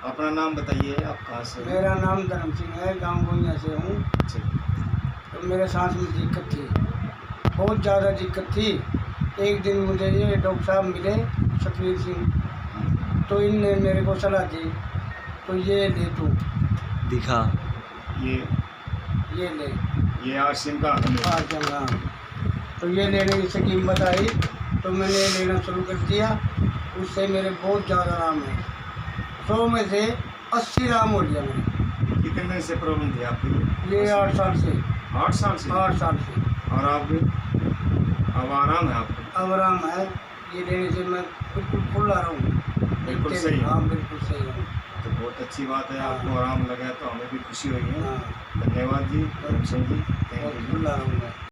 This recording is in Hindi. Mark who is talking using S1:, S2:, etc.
S1: अपना नाम बताइए, आप कहाँ से?
S2: मेरा नाम धर्म सिंह है, गांव गोइया से हूँ।
S1: अच्छा।
S2: तो मेरे सांस में दिक्कत थी, बहुत ज़्यादा दिक्कत थी। एक दिन मुझे ये डॉक्टर साहब मिले, सतवीर सिंह, तो इनने मेरे को सलाह दी, तो ये ले तू
S1: दिखा ये
S2: ले
S1: ये आरसीएम का
S2: हाँ। तो ये लेने की स्कीम बताई, तो मैंने लेना शुरू कर दिया। उससे मेरे बहुत ज़्यादा आराम है, 100 में से 80 आराम हो गया मेरे।
S1: कितने दिन से प्रॉब्लम थी आपकी?
S2: ये 8 साल से।
S1: 8 साल से?
S2: 8 साल से।
S1: और आप अब आराम है आपको?
S2: अब आराम है, ये लेने से मैं बिल्कुल फुल आ रहा हूँ।
S1: बिल्कुल सही?
S2: हाँ बिल्कुल सही है।
S1: तो बहुत अच्छी बात है,
S2: हाँ।
S1: आपको आराम लगा तो हमें भी खुशी हुई है।
S2: हाँ
S1: धन्यवाद जी धर्म Singh ji, thank you.
S2: Full आ रहा हूँ मैं।